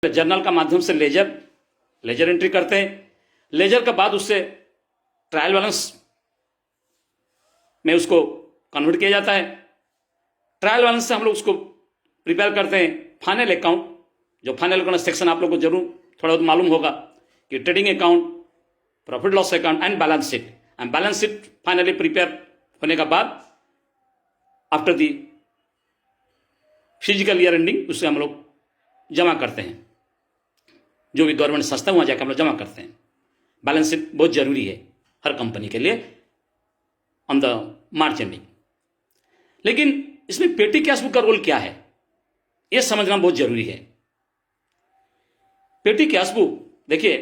Journal का माध्यम से लेजर एंट्री करते हैं। लेजर के बाद उससे ट्रायल बैलेंस में उसको कन्वर्ट किया जाता है। ट्रायल बैलेंस से हम लोग उसको प्रिपेयर करते हैं फाइनल अकाउंट। जो फाइनल अकाउंट सेक्शन आप लोग को जरूर थोड़ा बहुत मालूम होगा कि trading account, profit loss account and balance sheet. And balance sheet finally prepare होने के बाद after the physical year ending उसे हम लोग जमा करते हैं। जो भी गवर्नमेंट संस्था वहां जाकर हम लोग जमा करते हैं। बैलेंस शीट बहुत जरूरी है हर कंपनी के लिए ऑन द मार्च एंडिंग। लेकिन इसमें पेटी कैश बुक का रोल क्या है यह समझना बहुत जरूरी है। पेटी कैश बुक देखिए,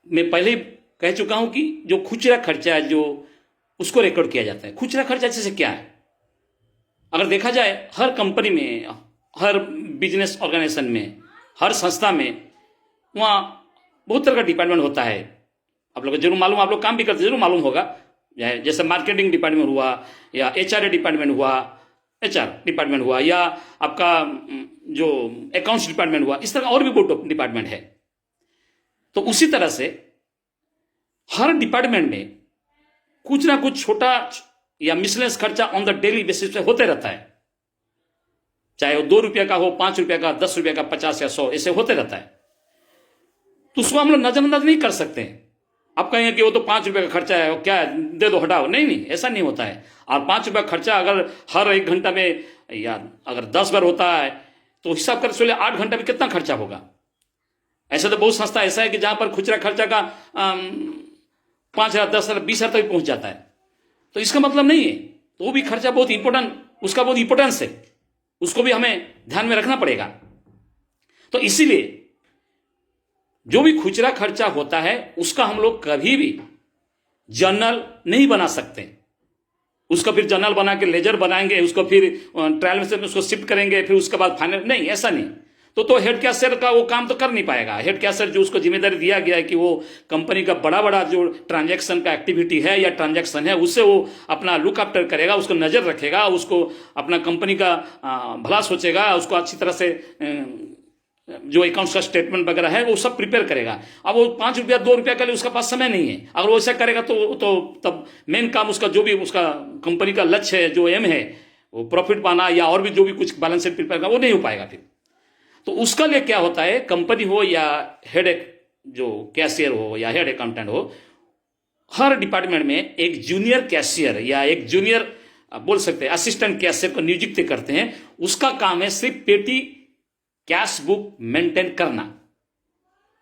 मैं पहले ही कह चुका हूं कि जो खुचरा खर्चा है जो उसको रिकॉर्ड किया जाता है। खुचरा खर्चा जैसे क्या है, अगर देखा जाए हर कंपनी में, हर बिजनेस ऑर्गेनाइजेशन में, हर संस्था में वहां बहुत तरह का डिपार्टमेंट होता है। आप लोग को जरूर मालूम, आप लोग काम भी करते जरूर मालूम होगा। जैसे मार्केटिंग डिपार्टमेंट हुआ या एचआर डिपार्टमेंट हुआ, या आपका जो अकाउंट्स डिपार्टमेंट हुआ, इस तरह और भी बहुत डिपार्टमेंट है। तो उसी तरह से हर डिपार्टमेंट में कुछ ना कुछ छोटा या मिसलेनियस खर्चा ऑन द डेली बेसिस पे होते रहता है। चाहे वो 2 रुपये का हो, 5 रुपये का, 10 रुपये का, 50 या 100 ऐसे होते रहता है। तो उसको हम लोग नजरअंदाज नहीं कर सकते। आप कहेंगे कि वो तो 5 रुपये का खर्चा है, क्या है, दे दो, हटाओ। नहीं, ऐसा नहीं होता है। और 5 रुपये का खर्चा अगर हर 1 घंटा में या अगर 10 बार होता है तो हिसाब कर चलिए 8 घंटा में कितना खर्चा होगा। ऐसा तो बहुत संस्था ऐसा है कि जहां पर खुचरा खर्चा का 5,000, 10,000, 20,000 तक पहुंच जाता है। तो इसका मतलब नहीं है, तो वो भी खर्चा बहुत इंपॉर्टेंट, उसका बहुत इंपॉर्टेंस है, उसको भी हमें ध्यान में रखना पड़ेगा। तो इसीलिए जो भी खुचरा खर्चा होता है उसका हम लोग कभी भी जर्नल नहीं बना सकते। उसका फिर जर्नल बना के लेजर बनाएंगे, उसको फिर ट्रायल में उसको शिफ्ट करेंगे, फिर उसके बाद फाइनल, नहीं, ऐसा नहीं। तो हेड कैशियर का वो काम तो कर नहीं पाएगा। हेड कैशियर जो उसको जिम्मेदारी दिया गया है कि वो कंपनी का बड़ा बड़ा जो ट्रांजैक्शन का एक्टिविटी है या ट्रांजैक्शन है उससे वो अपना लुक आफ्टर करेगा, उसको नजर रखेगा, उसको अपना कंपनी का भला सोचेगा, उसको अच्छी तरह से जो अकाउंट्स का स्टेटमेंट वगैरह है वो सब प्रिपेयर करेगा। अब वो 5 रुपया 2 रुपया के लिए उसका पास समय नहीं है। अगर वो ऐसा करेगा तो तब मेन काम उसका जो भी उसका कंपनी का लक्ष्य है, जो एम है, वो प्रॉफिट पाना या और भी जो भी कुछ बैलेंस शीट प्रिपेयर करना, वो नहीं हो पाएगा फिर। तो उसका लिए क्या होता है, कंपनी हो या हेड जो कैशियर हो या हेड अकाउंटेंट हो, हर डिपार्टमेंट में एक जूनियर कैशियर या एक जूनियर बोल सकते हैं असिस्टेंट कैशियर को नियुक्त करते हैं। उसका काम है सिर्फ पेटी कैश बुक मेंटेन करना।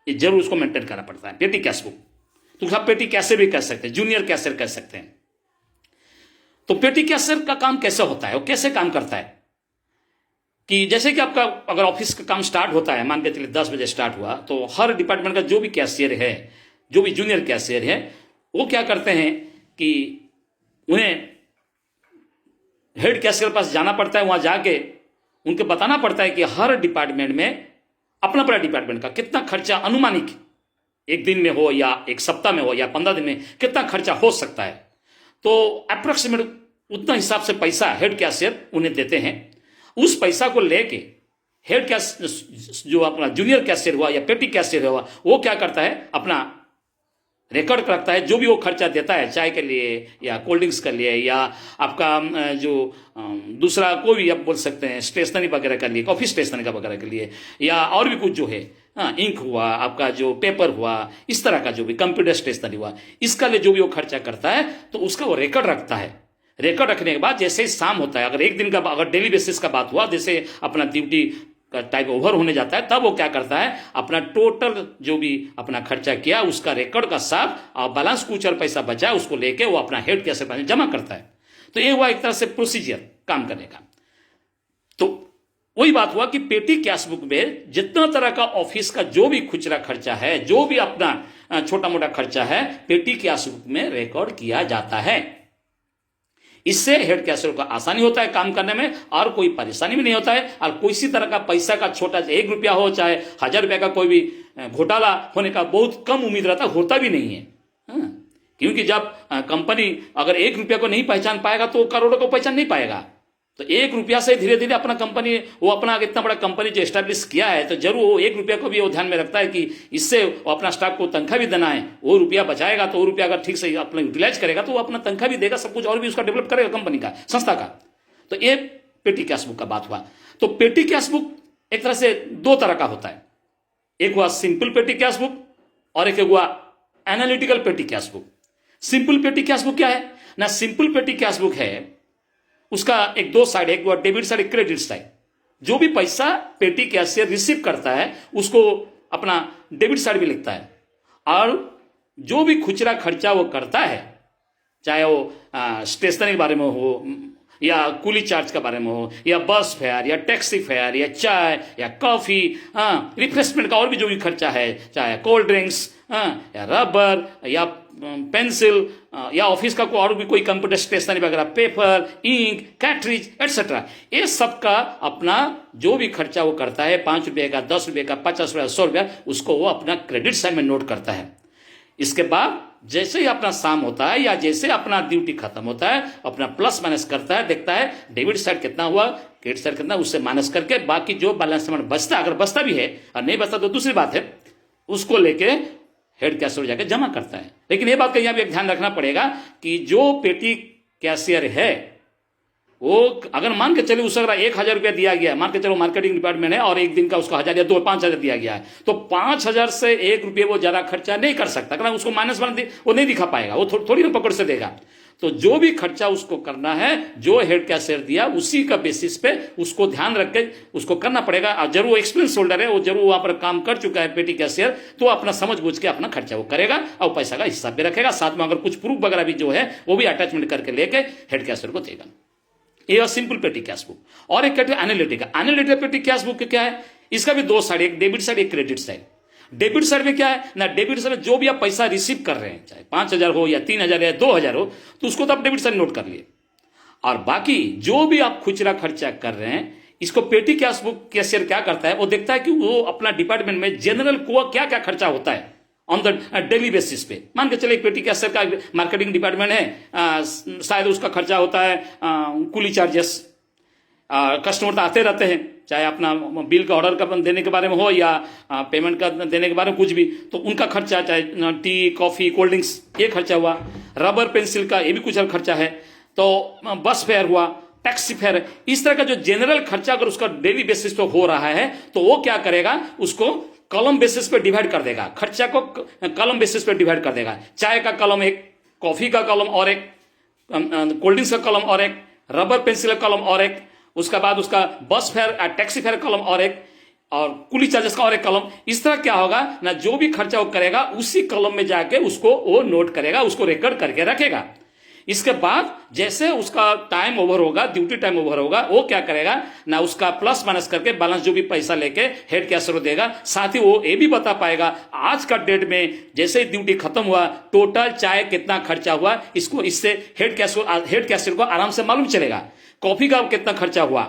ये जरूर उसको मेंटेन करना पड़ता है, पेटी कैश बुक। तो आप पेटी कैशियर भी कह सकते हैं, जूनियर कैशियर कह सकते हैं। तो पेटी कैशियर का काम कैसे होता है, वो कैसे काम करता है कि जैसे कि आपका अगर ऑफिस का काम स्टार्ट होता है, मान के चलिए 10 बजे स्टार्ट हुआ, तो हर डिपार्टमेंट का जो भी कैशियर है, जो भी जूनियर कैशियर है, वो क्या करते हैं कि उन्हें हेड कैशियर के पास जाना पड़ता है। वहां जाके उनको बताना पड़ता है कि हर डिपार्टमेंट में अपना अपना डिपार्टमेंट का कितना खर्चा अनुमानिक, एक दिन में हो या एक सप्ताह में हो या 15 दिन में कितना खर्चा हो सकता है। तो अप्रोक्सीमेट उतना हिसाब से पैसा हेड कैशियर उन्हें देते हैं। उस पैसा को लेके हेड कैश जो अपना जूनियर कैशियर हुआ या पेटी कैशियर हुआ, वो क्या करता है, अपना रिकॉर्ड रखता है। जो भी वो खर्चा देता है, चाय के लिए या कोल्ड ड्रिंक्स के लिए या आपका जो दूसरा कोई भी आप बोल सकते हैं स्टेशनरी वगैरह के लिए, कॉफी स्टेशनरी का वगैरह के लिए, या और भी कुछ जो है, इंक हुआ, आपका जो पेपर हुआ, इस तरह का जो भी कंप्यूटर स्टेशनरी हुआ, इसका लिए जो भी वो खर्चा करता है तो उसका वो रिकॉर्ड रखता है। रिकॉर्ड रखने के बाद जैसे ही शाम होता है, अगर एक दिन का, अगर डेली बेसिस का बात हुआ, जैसे अपना ड्यूटी का टाइम ओवर होने जाता है, तब वो क्या करता है, अपना टोटल जो भी अपना खर्चा किया उसका रिकॉर्ड का साथ और बैलेंस कुछ और पैसा बचा उसको लेके वो अपना हेड कैशियर में जमा करता है। तो ये हुआ एक तरह से प्रोसीजर काम करने का। तो वही बात हुआ कि पेटी कैश बुक में जितना तरह का ऑफिस का जो भी खुचरा खर्चा है, जो भी अपना छोटा मोटा खर्चा है, पेटी कैश बुक में रिकॉर्ड किया जाता है। इससे हेड कैशियर को आसानी होता है काम करने में और कोई परेशानी भी नहीं होता है। और किसी तरह का पैसा का छोटा 1 रुपया हो चाहे 1000 रुपया का कोई भी घोटाला होने का बहुत कम उम्मीद रहता, होता भी नहीं है। क्योंकि जब कंपनी अगर 1 रुपया को नहीं पहचान पाएगा तो करोड़ों को पहचान नहीं पाएगा। तो 1 रुपया से धीरे धीरे अपना कंपनी, वो अपना इतना बड़ा कंपनी जो एस्टैब्लिश किया है, तो जरूर वो 1 रुपया को भी वो ध्यान में रखता है कि इससे वो अपना स्टाफ को तनख्वाह भी देना है। वो रुपया बचाएगा तो वो रुपया अगर ठीक से अपना यूटिलाइज करेगा तो वो अपना तनख्वाह भी देगा, सब कुछ और भी उसका डेवलप करेगा कंपनी का, संस्था का। तो ये पेटी कैश बुक का बात हुआ। तो पेटी कैश बुक एक तरह से 2 तरह का होता है, एक हुआ सिंपल पेटी कैश बुक और एक हुआ एनालिटिकल पेटी कैश बुक। सिंपल पेटी कैश बुक क्या है ना, सिंपल पेटी कैश बुक है, उसका एक 2 साइड है, एक हुआ डेबिट साइड, एक क्रेडिट साइड। जो भी पैसा पेटी कैशियर रिसीव करता है उसको अपना डेबिट साइड भी लिखता है, और जो भी खुचरा खर्चा वो करता है, चाहे वो स्टेशनरी के बारे में हो, या कूली चार्ज के बारे में हो, या बस फेयर, या टैक्सी फेयर, या चाय, या कॉफी, रिफ्रेशमेंट का और भी जो भी खर्चा है, चाहे कोल्ड ड्रिंक्स, या रबर, या पेंसिल, या ऑफिस का और भी कोई कंप्यूटर स्टेशनरी वगैरह, पेपर, इंक, कैटरिज एटसेट्रा, ये सब का अपना जो भी खर्चा वो करता है, 5 रुपये का, 10 रुपये का, 50 रुपये, 100 रुपया, उसको वो अपना क्रेडिट साइड में नोट करता है। इसके बाद जैसे ही अपना शाम होता है या जैसे अपना ड्यूटी खत्म होता है, अपना प्लस माइनस करता है, देखता है डेबिट साइड कितना हुआ, क्रेडिट साइड कितना, उससे माइनस करके बाकी जो बैलेंस अमाउंट बचता है, अगर बचता भी है और नहीं बचता तो दूसरी बात है, उसको लेके हेड कैशियर जाके जमा करता है। लेकिन ये बात का यहाँ भी एक ध्यान रखना पड़ेगा कि जो पेटी कैशियर है वो अगर मान के चले उससे अगर 1,000 रुपया दिया गया है, मान के चलो मार्केटिंग डिपार्टमेंट है और एक दिन का उसको 1,000 या 5,000 दिया गया है, तो 5,000 से 1 रुपये वो ज्यादा खर्चा नहीं कर सकता, कारण उसको माइनस वन वो नहीं दिखा पाएगा, वो थोड़ी ना पकड़ से देगा। तो जो भी खर्चा उसको करना है, जो हेड कैशियर दिया उसी का बेसिस पे उसको ध्यान रख के उसको करना पड़ेगा। और जरूर एक्सपीरियंस होल्डर है, वो जरूर वहां पर काम कर चुका है पेटी कैशियर, तो अपना समझ बूझ के अपना खर्चा वो करेगा और पैसा का हिसाब भी रखेगा, साथ में अगर कुछ प्रूफ वगैरह भी जो है वो भी अटैचमेंट करके लेके हेड कैशियर को देगा। ये सिंपल पेटी कैश बुक। और एक कहते हैं एनालिटिकल। एनालिटिकल पेटी कैश बुक क्या है, इसका भी 2 साइड, एक डेबिट साइड, एक क्रेडिट साइड। डेबिट साइड में क्या है ना, डेबिट साइड में जो भी आप पैसा रिसीव कर रहे हैं, चाहे 5,000 हो या 3,000 या 2,000 हो, तो उसको तो आप डेबिट साइड नोट कर लिए। और बाकी जो भी आप खुचरा खर्चा कर रहे हैं, इसको पेटी कैश बुक कैशियर क्या करता है, वो देखता है कि वो अपना डिपार्टमेंट में जनरल को क्या क्या खर्चा होता है ऑन द डेली बेसिस पे। मान के चले एक पेटी कैशियर का मार्केटिंग डिपार्टमेंट है, शायद उसका खर्चा होता है कूली चार्जेस, कस्टमर तो आते रहते हैं, चाहे अपना बिल का ऑर्डर का देने के बारे में हो या पेमेंट का देने के बारे में कुछ भी, तो उनका खर्चा, चाहे टी, कॉफी, कोल्ड ड्रिंक्स, ये खर्चा हुआ। रबर पेंसिल का ये भी कुछ खर्चा है। तो बस फेयर हुआ, टैक्सी फेयर, इस तरह का जो जनरल खर्चा अगर उसका डेली बेसिस पे हो रहा है, तो वो क्या करेगा, उसको कॉलम बेसिस पे डिवाइड कर देगा, खर्चा को कॉलम बेसिस पे डिवाइड कर देगा। चाय का कॉलम एक, कॉफी का कॉलम और एक, कोल्ड ड्रिंक्स का कॉलम और एक, रबर पेंसिल का कॉलम और एक, उसका बाद उसका बस फेयर, टैक्सी फेयर कॉलम और एक, और कुली चार्जेस का और एक कॉलम। इस तरह क्या होगा ना, जो भी खर्चा वो करेगा उसी कॉलम में जाके उसको वो नोट करेगा, उसको रिकॉर्ड करके रखेगा। इसके बाद जैसे उसका टाइम ओवर होगा, ड्यूटी टाइम ओवर होगा, वो क्या करेगा ना, उसका प्लस माइनस करके बैलेंस जो भी पैसा लेके हेड कैशियर को देगा। साथ ही वो ये भी बता पाएगा आज का डेट में जैसे ड्यूटी खत्म हुआ टोटल चाहे कितना खर्चा हुआ, इसको इससे हेड कैशियर को आराम से मालूम चलेगा। कॉफी का कितना खर्चा हुआ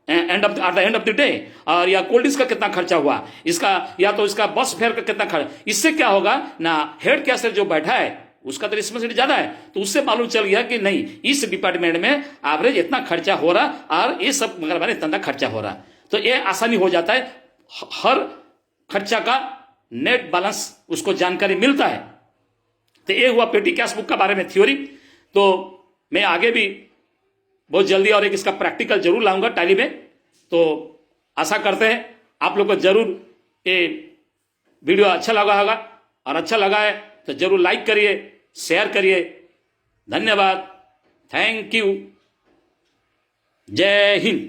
at the end of the day, और या कोल्ड ड्रिंक्स का कितना खर्चा हुआ, इसका या तो इसका बस फेयर का कितना खर्चा। इससे क्या होगा ना, हेड कैशियर जो बैठा है उसका तो रिस्पॉन्सिबिलिटी ज्यादा है, तो उससे मालूम चल गया कि नहीं इस डिपार्टमेंट में एवरेज इतना खर्चा हो रहा और ये सब मगर इतना खर्चा हो रहा। तो ये आसानी हो जाता है, हर खर्चा का नेट बैलेंस उसको जानकारी मिलता है। तो ये हुआ पेटी कैश बुक का बारे में थ्योरी। तो मैं आगे भी बहुत जल्दी और एक इसका प्रैक्टिकल जरूर लाऊंगा टैली में। तो आशा करते हैं आप लोग को जरूर ये वीडियो अच्छा लगा होगा, और अच्छा लगा है तो जरूर लाइक करिए, शेयर करिए। धन्यवाद, थैंक यू, जय हिंद।